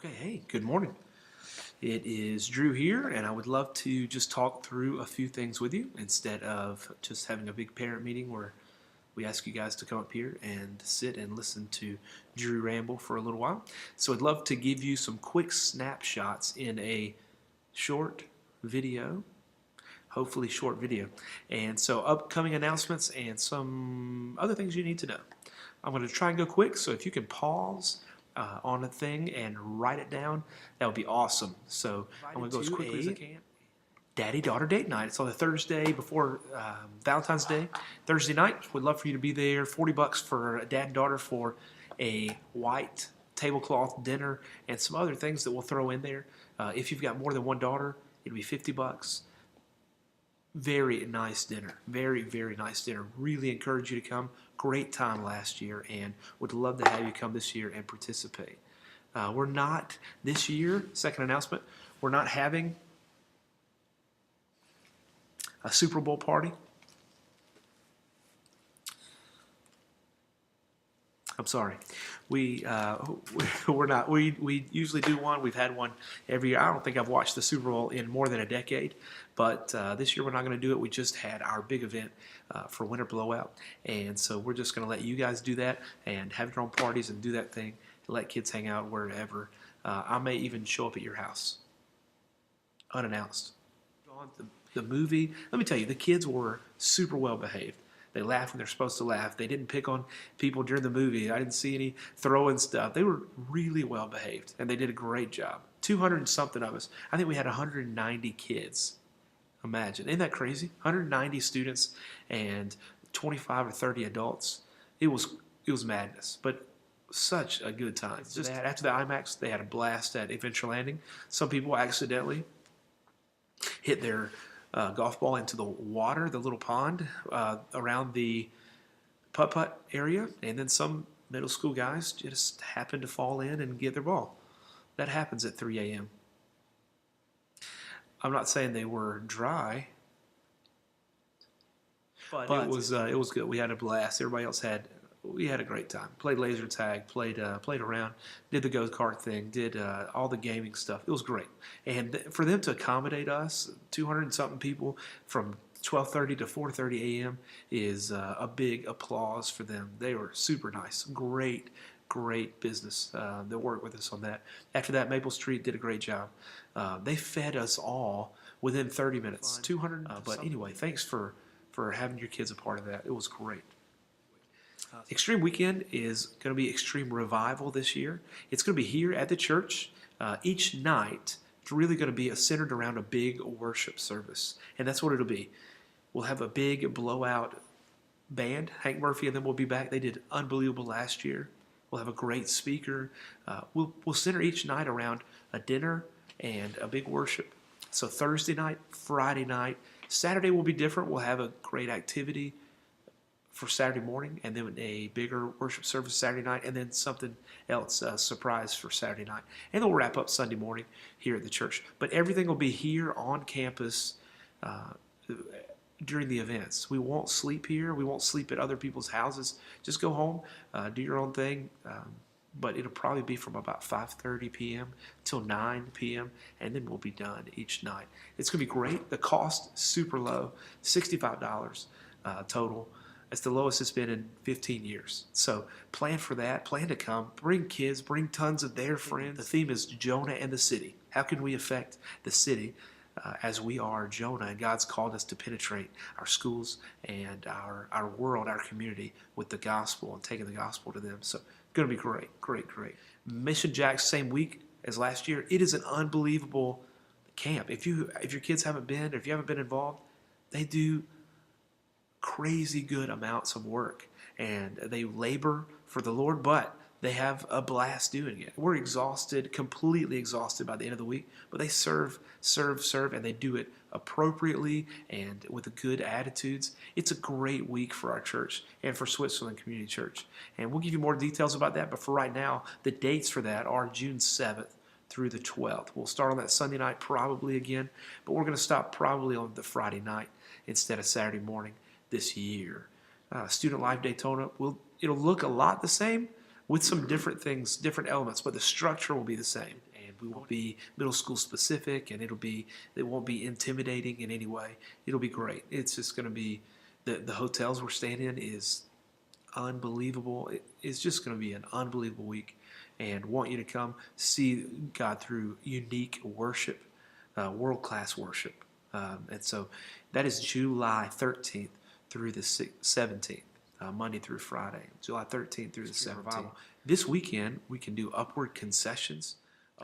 Okay, hey, good morning. It is Drew here, and I would love to just talk through a few things with you instead of just having a big parent meeting where we ask you guys to come up here and sit and listen to Drew ramble for a little while. So I'd love to give you some quick snapshots in a short video, hopefully short video. And so upcoming announcements and some other things you need to know. I'm going to try and go quick, so if you can pause on a thing and write it down, that would be awesome. So I'm going to go as quickly as I can. Daddy-daughter date night. It's on the Thursday before Valentine's Day. Thursday night. Would love for you to be there. $40 for a dad and daughter for a white tablecloth dinner and some other things that we'll throw in there. If you've got more than one daughter, it'll be $50. Very nice dinner. Very, very nice dinner. Really encourage you to come. Great time last year, and would love to have you come this year and participate. We're not, this year, second announcement, we're not having a Super Bowl party. I'm sorry. We're not. We usually do one. We've had one every year. I don't think I've watched the Super Bowl in more than a decade, but this year we're not going to do it. We just had our big event for Winter Blowout, and so we're just going to let you guys do that and have your own parties and do that thing. Let kids hang out wherever. I may even show up at your house unannounced. On the movie, let me tell you, the kids were super well behaved. They laugh when they're supposed to laugh. They didn't pick on people during the movie. I didn't see any throwing stuff. They were really well behaved, and they did a great job. 200 and something of us. I think we had 190 kids. Imagine. Isn't that crazy? 190 students and 25 or 30 adults. It was madness, but such a good time. Just after the IMAX, they had a blast at Adventure Landing. Some people accidentally hit their golf ball into the water, the little pond around the putt-putt area, and then some middle school guys just happened to fall in and get their ball. That happens at 3 a.m. I'm not saying they were dry, but it was good. We had a blast. Everybody else we had a great time. Played laser tag, played around, did the go-kart thing, did all the gaming stuff. It was great. And for them to accommodate us, 200 and something people from 12:30 to 4:30 a.m. is a big applause for them. They were super nice. Great business. They worked with us on that. After that, Maple Street did a great job. They fed us all within 30 minutes. 200. But anyway, thanks for having your kids a part of that. It was great. Extreme Weekend is going to be Extreme Revival this year. It's going to be here at the church each night. It's really going to be centered around a big worship service, and that's what it'll be. We'll have a big blowout band. Hank Murphy and them will be back. They did unbelievable last year. We'll have a great speaker. We'll center each night around a dinner and a big worship. So Thursday night, Friday night, Saturday will be different. We'll have a great activity for Saturday morning, and then a bigger worship service Saturday night, and then something else, surprise for Saturday night. And then we'll wrap up Sunday morning here at the church. But everything will be here on campus during the events. We won't sleep here. We won't sleep at other people's houses. Just go home, do your own thing. But it'll probably be from about 5:30 p.m. till 9 p.m., and then we'll be done each night. It's going to be great. The cost, super low, $65 total. It's the lowest it's been in 15 years. So plan for that. Plan to come. Bring kids. Bring tons of their friends. The theme is Jonah and the city. How can we affect the city as we are Jonah? And God's called us to penetrate our schools and our world, our community with the gospel and taking the gospel to them. So it's going to be great. Mission Jack, same week as last year. It is an unbelievable camp. If your kids haven't been, or if you haven't been involved, they do crazy good amounts of work, and they labor for the Lord, but they have a blast doing it. We're exhausted, completely exhausted by the end of the week, but they serve, and they do it appropriately and with good attitudes. It's a great week for our church and for Switzerland Community Church, and we'll give you more details about that, but for right now, the dates for that are June 7th through the 12th. We'll start on that Sunday night probably again, but we're going to stop probably on the Friday night instead of Saturday morning this year. Student Life Daytona, it'll look a lot the same with some different things, different elements, but the structure will be the same. and we won't be middle school specific, and it won't be intimidating in any way. It'll be great. It's just going to be the hotels we're staying in is unbelievable. It's just going to be an unbelievable week, and want you to come see God through unique worship, world-class worship. And so that is July 13th through the 17th, Monday through Friday, July 13th through the 17th. This weekend, we can do upward concessions.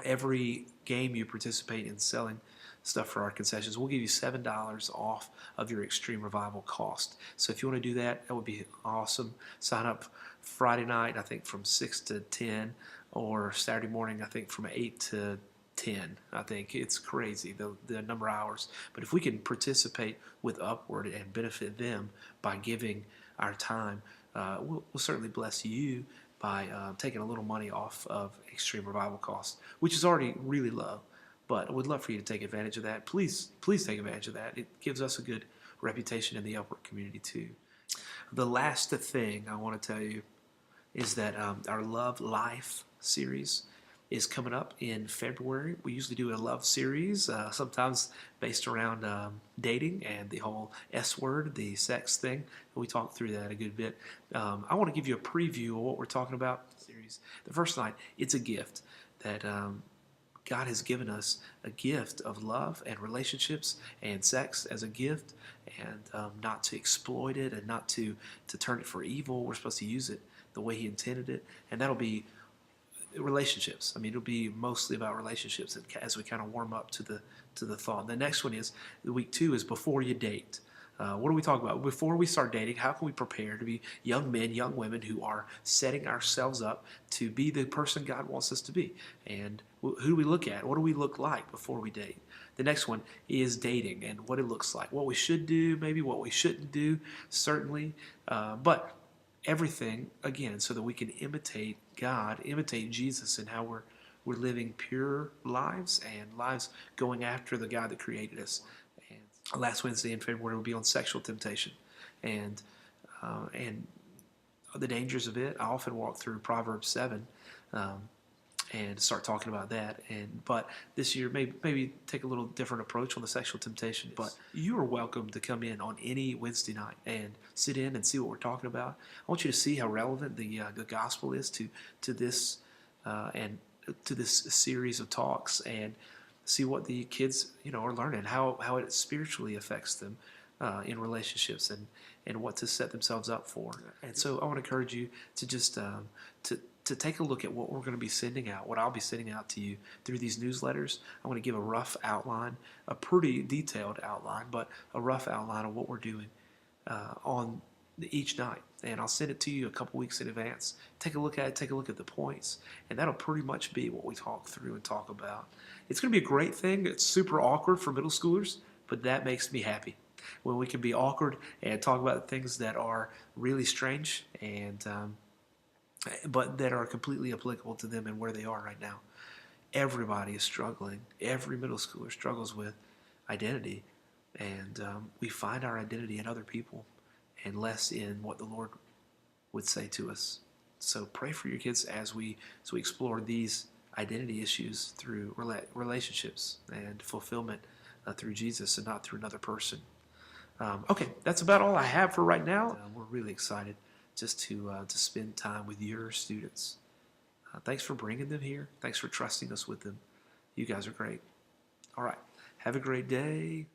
Every game you participate in selling stuff for our concessions, we'll give you $7 off of your Extreme Revival cost. So if you want to do that, that would be awesome. Sign up Friday night, I think from 6 to 10, or Saturday morning, I think from 8 to 10. I think it's crazy, the number of hours. But if we can participate with Upward and benefit them by giving our time, we'll certainly bless you by taking a little money off of Extreme Revival costs, which is already really low. But I would love for you to take advantage of that. Please take advantage of that. It gives us a good reputation in the Upward community too. The last thing I want to tell you is that our Love Life series is coming up in February. We usually do a love series, sometimes based around dating and the whole S word, the sex thing. We talked through that a good bit. I want to give you a preview of what we're talking about. Series. The first night, it's a gift that God has given us, a gift of love and relationships and sex as a gift, and not to exploit it and not to turn it for evil. We're supposed to use it the way He intended it, and that'll be relationships. I mean, it'll be mostly about relationships as we kind of warm up to the thought. The next one is week 2 is before you date. What do we talk about? Before we start dating, how can we prepare to be young men, young women who are setting ourselves up to be the person God wants us to be? And who do we look at? What do we look like before we date? The next one is dating and what it looks like. What we should do, maybe what we shouldn't do, certainly. But everything, again, so that we can imitate God, imitate Jesus in how we're living pure lives and lives going after the God that created us. And last Wednesday in February will be on sexual temptation and the dangers of it. I often walk through Proverbs 7 and start talking about that. But this year, maybe take a little different approach on the sexual temptation. But you are welcome to come in on any Wednesday night and sit in and see what we're talking about. I want you to see how relevant the gospel is to this and to this series of talks, and see what the kids are learning, how it spiritually affects them in relationships, and what to set themselves up for. And so I want to encourage you to just to take a look at what we're going to be sending out, what I'll be sending out to you through these newsletters. I want to give a rough outline, a pretty detailed outline, but a rough outline of what we're doing on each night. And I'll send it to you a couple weeks in advance. Take a look at it, take a look at the points, and that'll pretty much be what we talk through and talk about. It's going to be a great thing. It's super awkward for middle schoolers, but that makes me happy when we can be awkward and talk about things that are really strange and but that are completely applicable to them and where they are right now. Everybody is struggling. Every middle schooler struggles with identity, and we find our identity in other people and less in what the Lord would say to us. So pray for your kids as we explore these identity issues through relationships and fulfillment through Jesus and not through another person. Okay, that's about all I have for right now. We're really excited just to spend time with your students. Thanks for bringing them here. Thanks for trusting us with them. You guys are great. All right, have a great day.